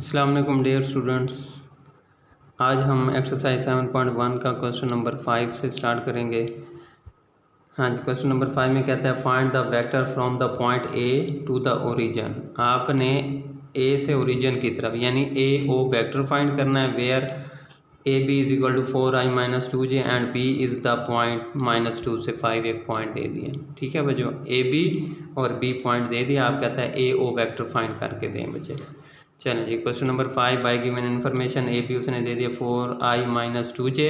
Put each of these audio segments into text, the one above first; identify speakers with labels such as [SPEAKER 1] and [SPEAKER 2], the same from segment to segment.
[SPEAKER 1] अस्सलाम वालेकुम dear students. आज हम एक्सरसाइज 7.1 का क्वेश्चन नंबर 5 से स्टार्ट करेंगे। हाँ जी, क्वेश्चन नंबर 5 में कहता है find the vector from the point A to the origin. आपने ए से ओरिजिन की तरफ यानी ए ओ वेक्टर फाइंड करना है where A B is equal to 4i-2j and B is the point -2 से 5 एक पॉइंट दे दिए। ठीक है बच्चों, ए बी और बी पॉइंट दे दिया। आप कहता है ए ओ वेक्टर फाइंड करके दें बच्चे। चलें जी, question number 5 by given information A B उसने दे दिया 4i-2j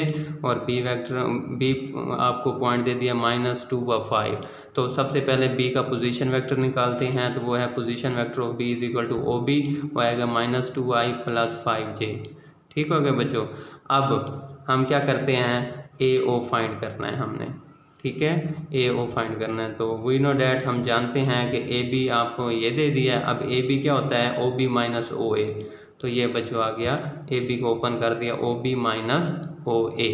[SPEAKER 1] और बी वेक्टर बी आपको पॉइंट दे दिया -2 व 5। तो सबसे पहले बी का पोजीशन वेक्टर निकालते हैं, तो वो है position vector of B is equal to O B, वो आएगा -2i + 5j। ठीक हो गया बच्चों। अब हम क्या करते हैं, ए ओ फाइंड करना है हमने। ठीक है, ए ओ फाइंड करना है। तो वी नो डैट हम जानते हैं कि ए बी आपको ये दे दिया है। अब ए बी क्या होता है, ओ बी माइनस ओ ए। तो ये बच्चों आ गया, ए बी को ओपन कर दिया, ओ बी माइनस ओ ए।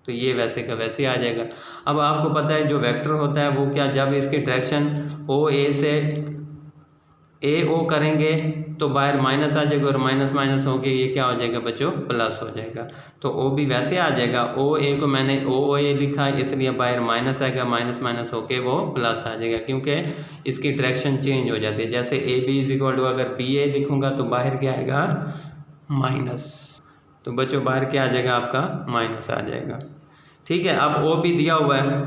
[SPEAKER 1] तो ये वैसे का वैसे आ जाएगा। अब आपको पता है जो वेक्टर होता है वो क्या, जब इसकी डायरेक्शन ओ ए से ए ओ करेंगे तो बाहर माइनस आ जाएगा और माइनस माइनस होके ये क्या हो जाएगा बच्चों, प्लस हो जाएगा। तो ओ भी वैसे आ जाएगा, ओ ए को मैंने ओ ए लिखा है इसलिए बाहर माइनस आएगा, माइनस माइनस होके वो प्लस आ जाएगा क्योंकि इसकी डायरेक्शन चेंज हो जाती है। जैसे A B is equal to अगर बी ए लिखूँगा तो बाहर क्या आएगा, माइनस। तो बच्चों बाहर क्या आ जाएगा आपका, माइनस आ जाएगा। ठीक है, अब ओ बी दिया हुआ है,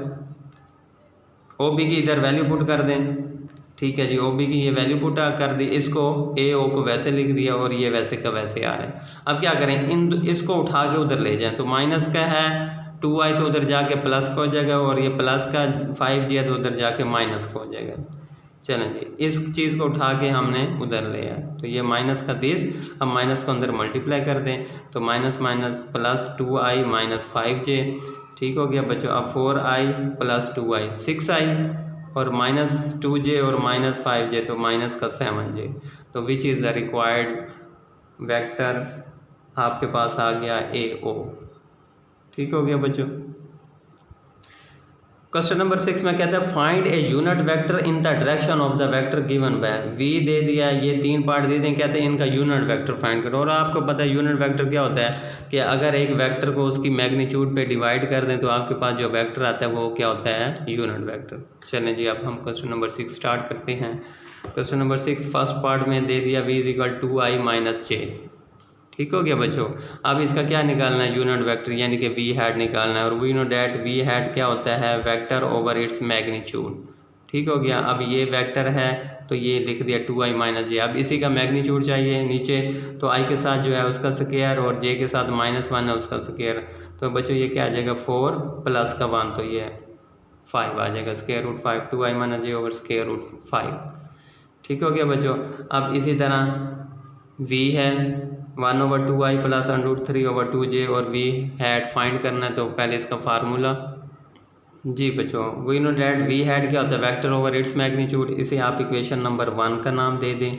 [SPEAKER 1] ओ बी की इधर वैल्यू पुट कर दें। ठीक है जी, ओ बी की ये वैल्यू पुट कर दी, इसको ए ओ को वैसे लिख दिया और ये वैसे का वैसे आ रहे हैं। अब क्या करें, इसको उठा के उधर ले जाएं। तो माइनस का है 2i तो उधर जाके प्लस का हो जाएगा और ये प्लस का 5j है तो उधर जाके माइनस का हो जाएगा। चलें जी, इस चीज़ को उठा के हमने उधर ले आया। तो ये माइनस का दिस, अब माइनस को अंदर मल्टीप्लाई कर दें तो minus minus plus 2i - 5j। ठीक हो गया बच्चों। अब 4i + 2i 6i और -2j और -5j तो माइनस का 7j। तो which is the required vector, आपके पास आ गया ए ओ। ठीक हो गया बच्चों। क्वेश्चन नंबर 6 में कहता है find a unit vector in the direction of the vector given by. वी दे दिया, ये 3 पार्ट दे दें, कहते हैं इनका यूनिट वेक्टर फाइंड करो। और आपको पता है यूनिट वेक्टर क्या होता है कि अगर एक वेक्टर को उसकी मैग्नीट्यूड पे डिवाइड कर दें तो आपके पास जो वेक्टर आता है वो क्या होता है, यूनिट वेक्टर। चलें जी, अब हम क्वेश्चन नंबर 6 स्टार्ट करते हैं। क्वेश्चन नंबर 6 फर्स्ट पार्ट में दे दिया v = 2i - j। ठीक हो गया बच्चों। अब इसका क्या निकालना है, यूनिट वेक्टर यानी कि वी हैड निकालना है। और we know that v hat क्या होता है, वेक्टर ओवर इट्स मैग्नीट्यूड। ठीक हो गया। अब ये वेक्टर है तो ये लिख दिया 2i - j। अब इसी का मैग्नीट्यूड चाहिए नीचे, तो i के साथ जो है उसका स्क्वायर और j के साथ -1 है उसका स्क्वायर। तो बच्चों ये क्या आ जाएगा, 4 + का 1 तो ये 5 आ जाएगा, √5 2i - j ओवर √5। ठीक हो गया बच्चों। अब इसी तरह v है 1/2i + √3/2j और वी हैड फाइंड करना है। तो पहले इसका फार्मूला जी बच्चों, we know that v hat क्या होता है, वेक्टर ओवर इट्स मैग्नीट्यूड। इसे आप इक्वेशन नंबर 1 का नाम दे दें।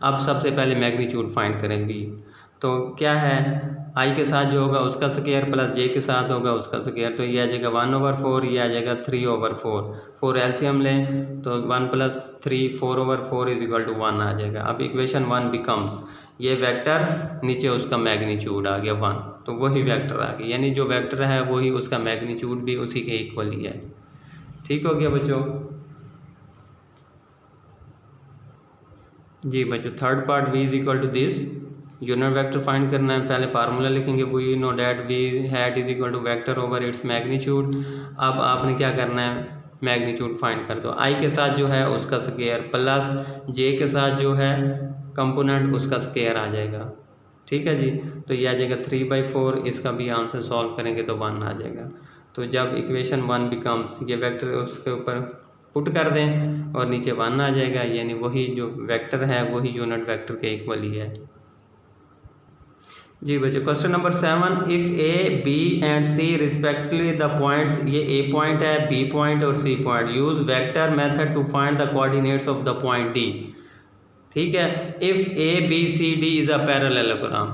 [SPEAKER 1] अब सबसे पहले मैग्नीट्यूड फाइंड करें वी। तो क्या है, i के साथ जो होगा उसका स्क्वायर प्लस j के साथ होगा उसका स्क्वायर। तो ये आ जाएगा 1/4, ये आ जाएगा 3/4। 4 एलसीएम लें तो 1 + 3 4/4 = 1 आ जाएगा। अब इक्वेशन 1 बिकम्स, ये वेक्टर नीचे उसका मैग्नीट्यूड आ गया 1, तो वही वेक्टर आ गया, यानी जो वेक्टर है वही उसका मैग्नीट्यूड भी उसी के इक्वल ही है। ठीक हो गया बच्चों। जी बच्चों, third part v = this, unit vector find करना है। पहले फार्मूला लिखेंगे, we know that v hat = vector over its magnitude. अब आपने क्या करना है, मैग्नीट्यूड फाइंड कर दो। i के साथ जो है उसका स्क्वायर प्लस j के साथ जो है कंपोनेंट उसका स्क्वायर आ जाएगा। ठीक है जी। तो ये आ जाएगा 3/4। इसका भी आंसर सॉल्व करेंगे तो 1 आ जाएगा। तो जब इक्वेशन 1 बिकम्स, ये वेक्टर उसके ऊपर पुट कर दें और नीचे 1 आ जाएगा, यानी वही जो वेक्टर है वही यूनिट वेक्टर के इक्वल ही है। जी बच्चों, question number 7 if A B and C respectively the points, ये ए पॉइंट है, बी पॉइंट और C point, use vector method to find the coordinates of the point D. ठीक है, if A B C D is a parallelogram.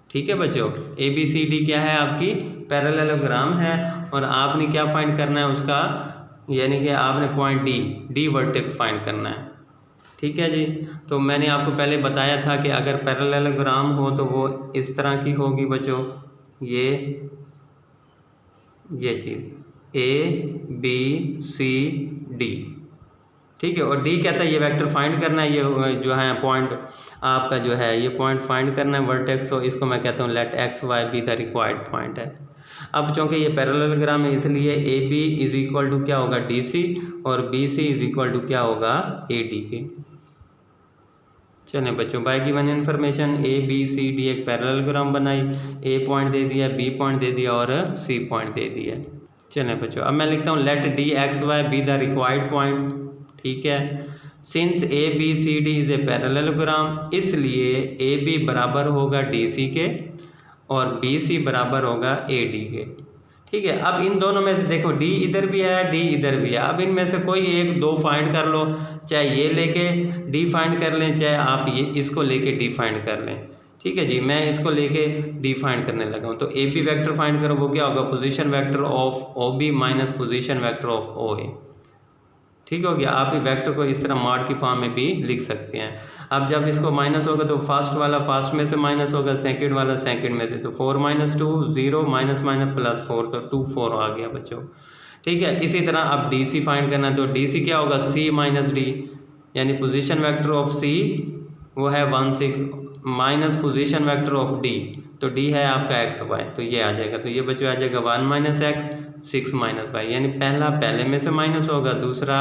[SPEAKER 1] ठीक है बच्चों, ए B C D क्या है, आपकी पैरेललोग्राम है। और आपने क्या फाइंड करना है उसका, यानी कि आपने पॉइंट डी वर्टेक्स फाइंड करना है। ठीक है जी। तो मैंने आपको पहले बताया था कि अगर पैरेललोग्राम हो तो वो इस तरह की होगी बच्चों, ये चीज़ ABCD, ठीक है। और डी कहता है ये वेक्टर फाइंड करना है, ये जो है पॉइंट आपका जो है ये पॉइंट फाइंड करना है वर्टेक्स, तो इसको मैं कहता हूँ let X Y be the required point है। अब चूँकि ये पैरेललोग्राम है इसलिए A B is equal to क्या होगा डी सी, और B C is equal to क्या होगा ए डी के। चलें बच्चों, by given information A B C D एक पैरेललोग्राम बनाई, ए पॉइंट दे दिया, बी पॉइंट दे दिया और सी पॉइंट दे दिया। चलें बच्चों, अब मैं लिखता हूँ let D X Y be the required point, ठीक है। Since A B C D is a parallelogram, इसलिए ए बी बराबर होगा डी सी के और बी सी बराबर होगा ए डी के, ठीक है। अब इन दोनों में से देखो डी इधर भी है, डी इधर भी है, अब इनमें से कोई एक दो फाइंड कर लो, चाहे ये लेके डी फाइंड कर लें, चाहे आप ये इसको लेके डी फाइंड कर लें, ठीक है जी। मैं इसको लेके डी फाइंड करने लगा हूँ। तो ए बी वैक्टर फाइंड करो, वो क्या होगा position vector of O B minus position vector of O A, ठीक हो गया। आप वेक्टर को इस तरह मॉड की फॉर्म में भी लिख सकते हैं। अब जब इसको माइनस होगा तो फर्स्ट वाला फर्स्ट में से माइनस होगा, सेकंड वाला सेकंड में से, तो 4 - 2 0 माइनस माइनस प्लस 4, तो 2 4 आ गया बच्चों, ठीक है। इसी तरह अब डी सी फाइंड करना है, तो डी सी क्या होगा सी माइनस डी, यानी पोजीशन वेक्टर ऑफ सी वो है 1 6 minus position vector of D, तो डी है आपका एक्स वाई, तो ये आ जाएगा। तो ये बच्चों आ जाएगा 1 - x 6 - y, यानी पहला पहले में से माइनस होगा, दूसरा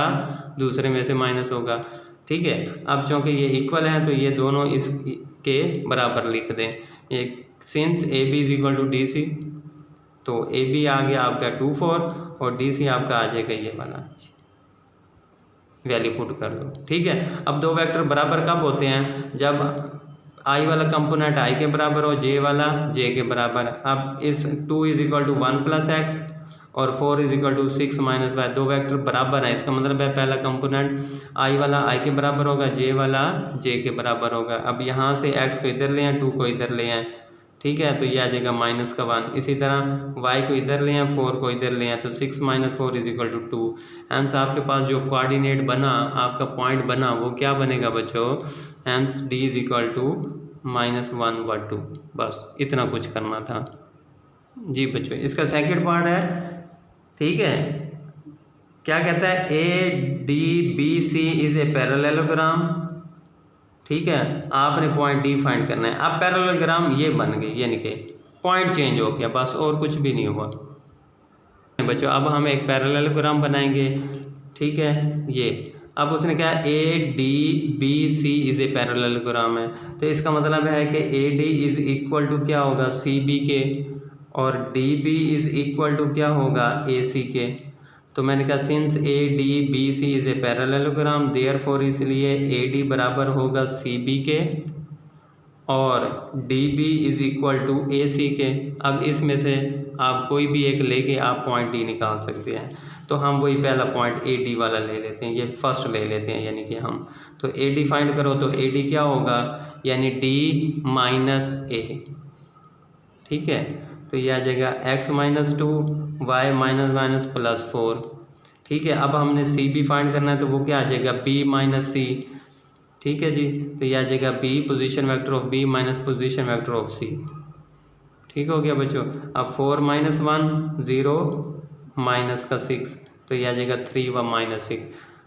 [SPEAKER 1] दूसरे में से माइनस होगा, ठीक है। अब चूँकि ये इक्वल हैं तो ये दोनों इसके बराबर लिख दें। ये since A B is equal to D C, तो ए बी आ गया आपका 2 4 और डी सी आपका आ जाएगा ये वाला, वैल्यू पुट कर दो, ठीक है। अब दो वेक्टर बराबर कब होते हैं, जब आई वाला कंपोनेंट आई के बराबर हो, जे वाला जे के बराबर। अब इस 2 इज इक्वल टू 1 + x और 4 इज इक्वल टू 6 - y, दो वेक्टर बराबर हैं, इसका मतलब है पहला कंपोनेंट आई वाला आई के बराबर होगा, जे वाला जे के बराबर होगा। अब यहाँ से x को इधर ले आए, 2 को इधर ले आए, ठीक है, तो ये आ जाएगा -1। इसी तरह y को इधर ले आए, 4 को इधर ले आए, तो 6 - 4 इज इक्वल टू 2। हेंस आपके पास जो कोऑर्डिनेट बना, आपका पॉइंट बना, वो क्या बनेगा बच्चों, hence d is equal to -1 व 2। बस इतना कुछ करना था जी बच्चों। इसका सेकंड पार्ट है, ठीक है, क्या कहता है A D B C is a parallelogram, ठीक है। आपने पॉइंट डी फाइंड करना है। अब पैरेललोग्राम ये बन गई, यानी कि पॉइंट चेंज हो गया, बस और कुछ भी नहीं हुआ बच्चों। अब हम एक पैरेललोग्राम बनाएंगे, ठीक है। ये अब उसने क्या A D B C is a parallelogram है, तो इसका मतलब है कि A D is equal to क्या होगा सी बी के, और D B is equal to क्या होगा ए सी के। तो मैंने कहा since A D B C is a parallelogram, therefore इसलिए ए डी बराबर होगा सी बी के और D B is equal to A C के। अब इसमें से आप कोई भी एक लेके आप पॉइंट डी निकाल सकते हैं, तो हम वही पहला पॉइंट ए डी वाला ले लेते हैं, ये फर्स्ट ले लेते हैं, यानी कि हम तो ए डी फाइंड करो, तो ए डी क्या होगा, यानी डी माइनस ए, ठीक है। तो ये आ जाएगा x - 2 y - प्लस 4, ठीक है। अब हमने सी बी फाइंड करना है, तो वो क्या आ जाएगा b - c, ठीक है जी। तो ये आ जाएगा b position vector of b minus position vector of c, ठीक हो गया बच्चों। अब 4 - 1 0 माइनस का 6, तो ये आ जाएगा 3 व -6।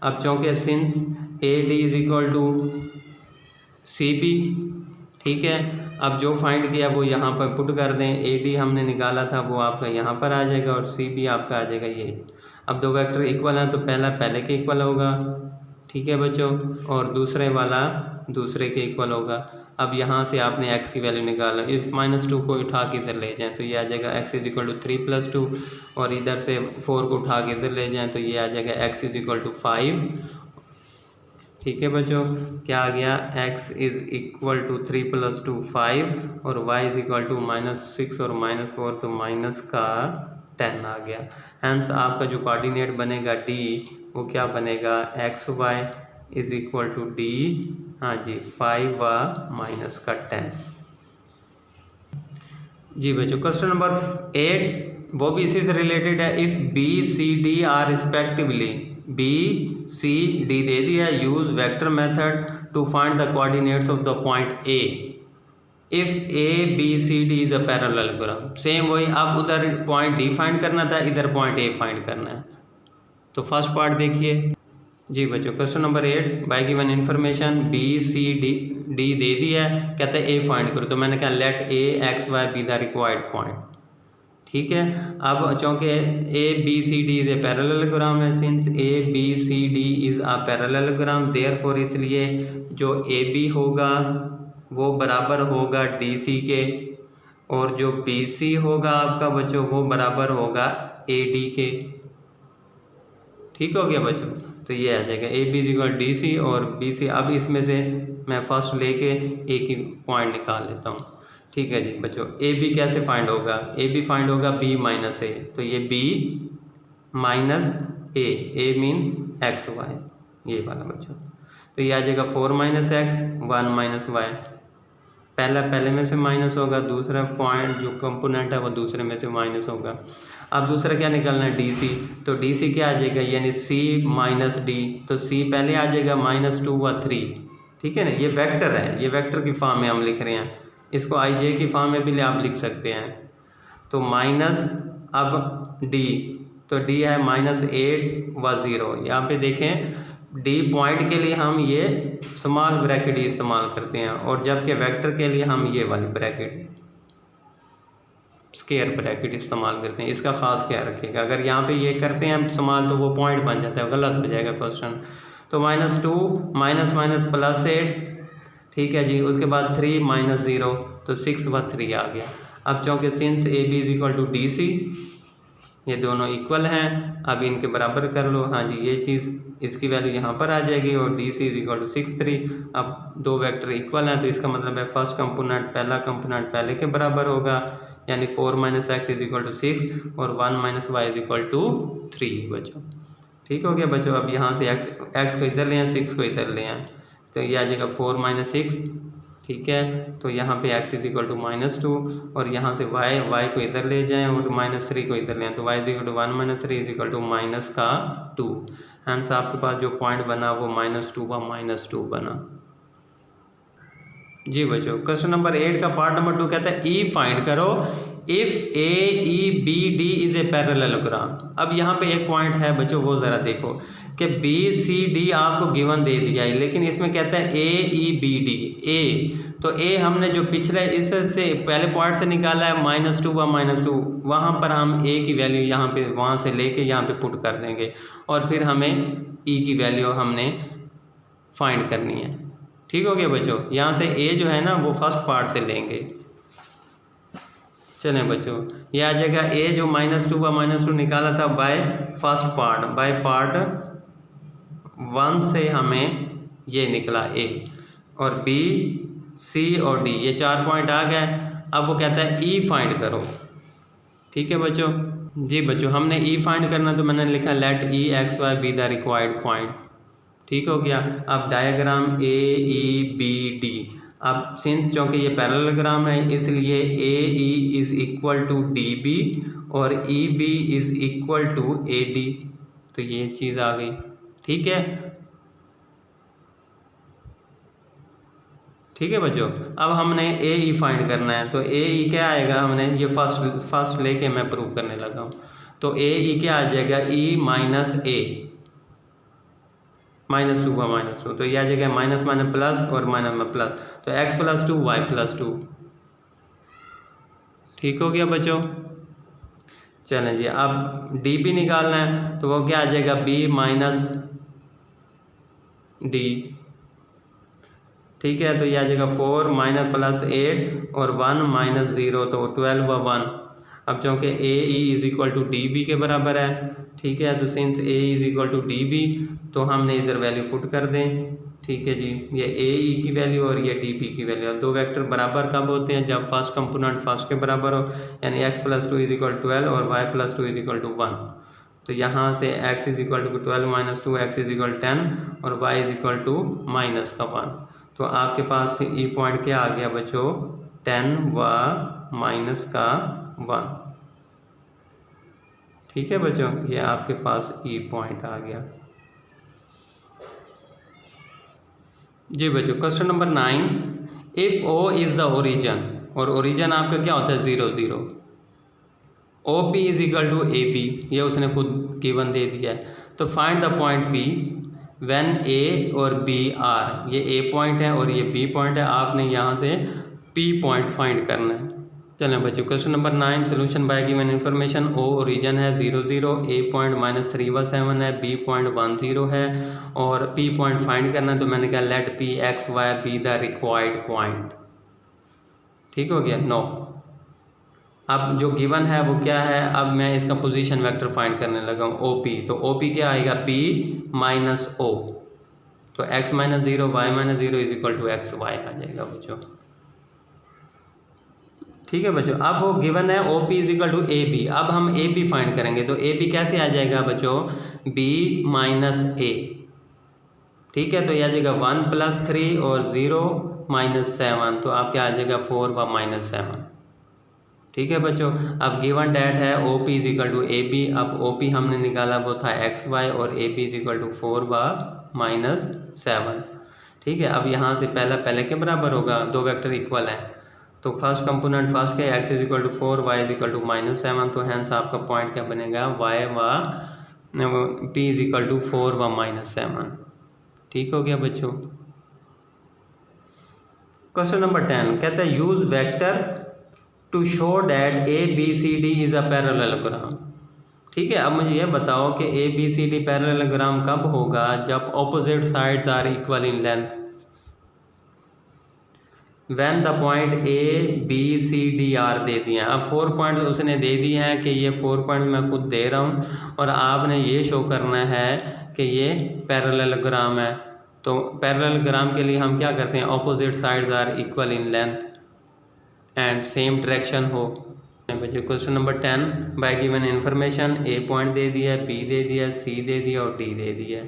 [SPEAKER 1] अब चूँकि since A D is equal to C B, ठीक है। अब जो फाइंड किया वो यहाँ पर पुट कर दें, ए डी हमने निकाला था वो आपका यहाँ पर आ जाएगा और सी बी आपका आ जाएगा ये। अब दो वेक्टर इक्वल हैं तो पहला पहले के इक्वल होगा, ठीक है बच्चों, और दूसरे वाला दूसरे के इक्वल होगा। अब यहाँ से आपने x की वैल्यू निकाला, इस -2 को उठा के इधर ले जाएं, तो ये आ जाएगा x इज इक्वल टू 3 + 2, और इधर से 4 को उठा के इधर ले जाएं, तो ये आ जाएगा x इज इक्वल टू 5, ठीक है बच्चों। क्या आ गया, x इज इक्वल टू 3 + 2 5 और y इज इक्वल टू -6 और -4, तो माइनस का 10 आ गया। हेंस आपका जो कोऑर्डिनेट बनेगा d, वो क्या बनेगा X Y is equal to D, हाँ जी 5 व माइनस का 10। जी बच्चों क्वेश्चन नंबर 8 वो भी इसी से रिलेटेड है। If B C D are respectively B C D दे दिया, use vector method to find the coordinates of the point A if A B C D is a parallelogram. Same वही, अब उधर पॉइंट डी फाइंड करना था, इधर point A find करना है। तो फर्स्ट पार्ट देखिए जी बच्चों, question number 8, by given information B C D दे दिया है, कहते हैं ए फाइंड करो। तो मैंने कहा let A X Y be the required point. ठीक है, अब चूँकि A B C D is a parallelogram है, since A B C D is a parallelogram, therefore इसलिए जो ए बी होगा वो बराबर होगा डी सी के, और जो बी सी होगा आपका बच्चों वो बराबर होगा ए डी के। ठीक हो गया बच्चों, तो ये आ जाएगा A B equal D C और बी सी। अब इसमें से मैं फर्स्ट लेके एक ही पॉइंट निकाल लेता हूँ। ठीक है जी बच्चों, ए बी कैसे फाइंड होगा, ए बी फाइंड होगा बी माइनस ए, तो ये बी माइनस ए मीन एक्स वाई, ये वाला बच्चों। तो ये आ जाएगा 4 माइनस एक्स 1 माइनस वाई, पहले में से माइनस होगा, दूसरा पॉइंट जो कंपोनेंट है वो दूसरे में से माइनस होगा। अब दूसरा क्या निकालना है, डी सी, तो डी सी क्या आ जाएगा, यानी सी माइनस डी, तो सी पहले आ जाएगा -2 व 3। ठीक है ना, ये वेक्टर है, ये वेक्टर की फॉर्म में हम लिख रहे हैं, इसको आई जे की फॉर्म में भी आप लिख सकते हैं। तो माइनस अब डी, तो डी है -8 व 0। यहाँ पे देखें डी पॉइंट के लिए हम ये स्मॉल ब्रैकेट ही इस्तेमाल करते हैं, और जबकि वेक्टर के लिए हम ये वाली ब्रैकेट स्क्वायर ब्रैकेट इस्तेमाल करते हैं। इसका खास ख्याल रखिएगा, अगर यहाँ पे ये करते हैं स्मॉल तो वो पॉइंट बन जाता है, गलत हो जाएगा क्वेश्चन। तो -2 माइनस माइनस +8, ठीक है जी, उसके बाद 3 माइनस 0, तो 6 व 3 आ गया। अब चूँकि since A B is equal to D C, ये दोनों इक्वल हैं, अब इनके बराबर कर लो। हाँ जी, ये चीज़ इसकी वैल्यू यहाँ पर आ जाएगी, और D C is equal to 6 3। अब दो वेक्टर इक्वल हैं, तो इसका मतलब है फर्स्ट कंपोनेंट पहला कंपोनेंट पहले के बराबर होगा, यानी 4 minus X is equal to 6 और 1 minus Y is equal to 3 बच्चों। ठीक हो गया बच्चों, अब यहाँ से एक्स को इधर ले आए, 6 को इधर ले आए, तो ये आ जाएगा 4 माइनस 6। ठीक है, तो यहाँ पे x इज इक्वल टू -2, और यहाँ से y को इधर ले जाएं और -3 को इधर ले आएं, तो y is equal to 1 minus 3 is equal to -2। Hence आपके पास जो पॉइंट बना वो -2 व -2 बना। जी बच्चों, क्वेश्चन नंबर 8 का पार्ट नंबर 2 कहता है ई फाइंड करो if A E B D is a parallelogram. अब यहाँ पे एक पॉइंट है बच्चों, वो ज़रा देखो कि बी सी डी आपको गिवन दे दिया है, लेकिन इसमें कहता है ए ई बी डी। ए, तो ए हमने जो पिछले इससे पहले पॉइंट से निकाला है -2 व -2, वहाँ पर हम ए की वैल्यू यहाँ पे वहाँ से लेके यहाँ पे पुट कर देंगे, और फिर हमें ई की वैल्यू हमने फाइंड करनी है। ठीक हो गया बच्चों, यहाँ से ए जो है ना वो फर्स्ट पार्ट से लेंगे। चलें बच्चों, ये आ जाएगा ए जो -2 व -2 निकाला था by first part, by part 1 से हमें ये निकला ए, और बी सी और डी, ये 4 पॉइंट आ गए। अब वो कहता है ई फाइंड करो। ठीक है बच्चों, जी बच्चों, हमने ई फाइंड करना, तो मैंने लिखा let E X Y be the required point. ठीक हो गया, अब diagram A E B D. अब सिंस चूँकि ये पैरेललोग्राम है, इसलिए A E is equal to D B और E B is equal to A D, तो ये चीज़ आ गई। ठीक है, ठीक है बच्चों, अब हमने ए ई फाइंड करना है, तो ए ई क्या आएगा, हमने ये फर्स्ट लेके मैं प्रूव करने लगा हूँ। तो ए ई क्या आ जाएगा, ई माइनस ए, -2 व -2, तो यह आ जाएगा माइनस माइनस प्लस और माइनस में प्लस, तो x + 2 y + 2। ठीक हो गया बच्चों, चलें जी, अब डी भी निकालना है, तो वो क्या आ जाएगा, b माइनस डी। ठीक है, तो यह आ जाएगा 4 माइनस प्लस 8 और 1 माइनस 0, तो 12 व 1। अब चूँकि A E is equal to D B के बराबर है, ठीक है, तो since A is equal to D B, तो हमने इधर वैल्यू पुट कर दें। ठीक है जी, ये ए ई की वैल्यू और ये डी बी की वैल्यू। दो वेक्टर बराबर कब होते हैं, जब फर्स्ट कंपोनेंट फर्स्ट के बराबर हो, यानी x + 2 इज इक्वल 12 और y + 2 इज इक्वल टू 1। तो यहाँ से x is equal to 12 minus 2, x is equal 10 और y इज इक्वल टू -1। तो आपके पास ई पॉइंट क्या आ गया बच्चों, 10 व -1। ठीक है बच्चों, ये आपके पास ई पॉइंट आ गया। जी बच्चों, question number 9, if O is the origin, और ओरिजन आपका क्या होता है 0 0, O P is equal to A B, ये उसने खुद गिवन दे दिया है। तो find the point P when A और बी आर, ये ए पॉइंट है और ये बी पॉइंट है, आपने यहाँ से पी पॉइंट फाइंड करना है। चलें बच्चों, question number 9, solution by given information. O origin है 0 0, ए पॉइंट -317 है, बी पॉइंट 10 है और पी पॉइंट फाइंड करना है। तो मैंने कहा let P X Y be the required point. ठीक हो गया। नो, अब जो गिवन है वो क्या है, अब मैं इसका पोजीशन वेक्टर फाइंड करने लगा हूँ ओ पी। तो ओ पी क्या आएगा, पी माइनस ओ, तो x - 0 y - 0 is equal to X Y आ जाएगा बच्चों। ठीक है बच्चों, अब वो गिवन है O P is equal to A B. अब हम ए बी फाइंड करेंगे, तो ए बी कैसे आ जाएगा बच्चों, बी माइनस ए। ठीक है, तो यह आ जाएगा 1 + 3 और 0 - 7, तो आप क्या आ जाएगा 4 व -7। ठीक है बच्चों, अब गिवन डैट है O P is equal to A B. अब ओ पी हमने निकाला वो था एक्स वाई और A B is equal to 4 व -7। ठीक है, अब यहाँ से पहला पहले के बराबर होगा, दो वेक्टर इक्वल हैं, तो फर्स्ट कंपोनेंट फर्स्ट के, X is equal to 4 Y is equal to -7, तो हैंस आपका पॉइंट क्या बनेगा, वाई व पी इज इक्वल टू 4 व -7। ठीक हो गया बच्चों। क्वेश्चन नंबर 10 कहता है use vector to show that A B C D is a parallelogram. ठीक है, अब मुझे ये बताओ कि A B C D parallelogram कब होगा, जब opposite sides are equal in length. When the point A B C D are दे दिए हैं। अब 4 पॉइंट उसने दे दिए हैं कि ये 4 पॉइंट मैं खुद दे रहा हूँ और आपने ये शो करना है कि ये पैरेललोग्राम है। तो पैरेललोग्राम के लिए हम क्या करते हैं, opposite sides are equal in length and same direction हो। बच्चों question number 10, by given information A point दे दिया, बी दे दिया, सी दे दिया और डी दे दिया।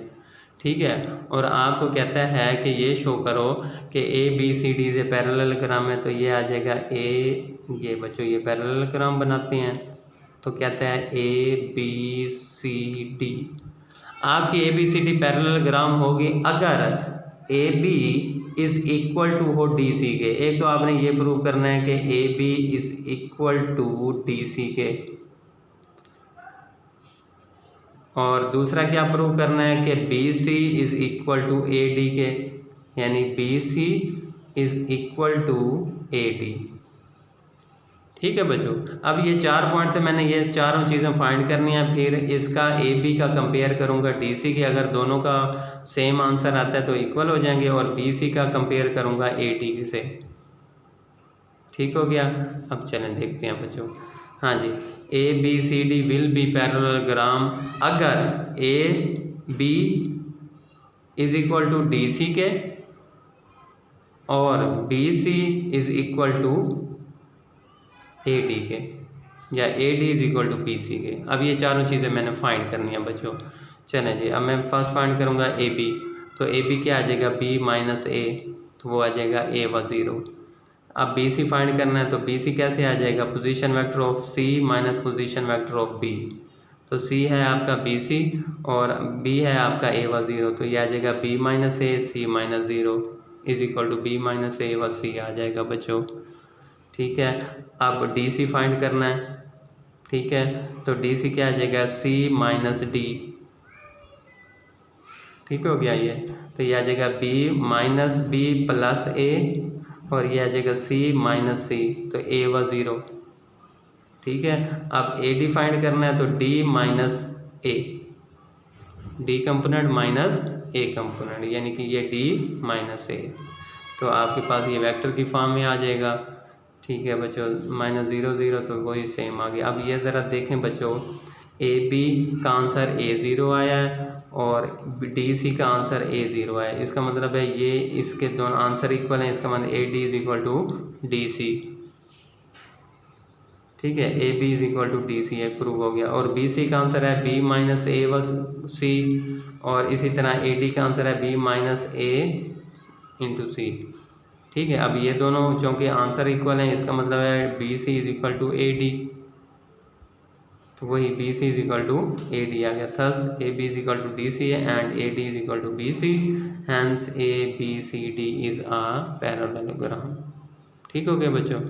[SPEAKER 1] ठीक है, और आपको कहता है कि ये शो करो कि ए बी सी डी से पैरेललोग्राम है, तो ये आ जाएगा ए, ये बच्चों ये पैरेललोग्राम बनाते हैं, तो कहता है ए बी सी डी। आपकी A B C D parallelogram होगी अगर A B is equal to हो डी सी के। एक तो आपने ये प्रूव करना है कि A B is equal to D C के, और दूसरा क्या प्रूव करना है कि B C is equal to A D के, यानी B C is equal to A D. ठीक है बच्चों, अब ये 4 पॉइंट से मैंने ये चारों चीज़ें फाइंड करनी है, फिर इसका ए बी का कंपेयर करूँगा डी सी के, अगर दोनों का सेम आंसर आता है तो इक्वल हो जाएंगे, और बी सी का कंपेयर करूँगा ए डी से। ठीक हो गया। अब चलें देखते हैं बच्चों। हाँ जी, A B C D will be parallelogram अगर A B is equal to D C के और B C is equal to A D के, या A D is equal to B C के। अब ये चारों चीज़ें मैंने फाइंड करनी है बच्चों। चलें जी, अब मैं फर्स्ट फाइंड करूँगा ए बी, तो ए बी क्या आ जाएगा, बी माइनस ए, तो वो आ जाएगा ए व 0। अब बी सी फाइंड करना है, तो बी सी कैसे आ जाएगा, position vector of C minus position vector of B. तो सी है आपका बी सी और बी है आपका ए व 0, तो ये आ जाएगा B minus A C minus 0 is equal to B minus A व सी आ जाएगा बच्चों। ठीक है, अब डी सी फाइंड करना है। ठीक है, तो डी सी क्या आ जाएगा, सी माइनस डी। ठीक हो गया ये, तो ये आ जाएगा बी माइनस बी प्लस ए, और ये आ जाएगा सी माइनस सी, तो ए व 0। ठीक है, अब ए डी फाइंड करना है, तो डी माइनस ए, डी कंपोनेंट माइनस ए कंपोनेंट, यानी कि ये डी माइनस ए, तो आपके पास ये वेक्टर की फॉर्म में आ जाएगा। ठीक है बच्चों, -0 0, तो वही सेम आ गया। अब ये ज़रा देखें बच्चों, ए बी का आंसर A0 आया है और डी सी का आंसर A0 आया है, इसका मतलब है ये इसके दोनों आंसर इक्वल हैं, इसका मतलब A D is equal to D C. ठीक है, A B is equal to D C एक प्रूव हो गया, और बी सी का आंसर है बी माइनस ए व सी, और इसी तरह ए डी का आंसर है बी माइनस ए इंटू सी। ठीक है, अब ये दोनों चूँकि आंसर इक्वल हैं, इसका मतलब है B C is equal to A D. तो वही B C is equal to A D आ गया। Thus A B is equal to D C and A D is equal to B C, hence A B C D is a parallelogram. ठीक हो गया बच्चों।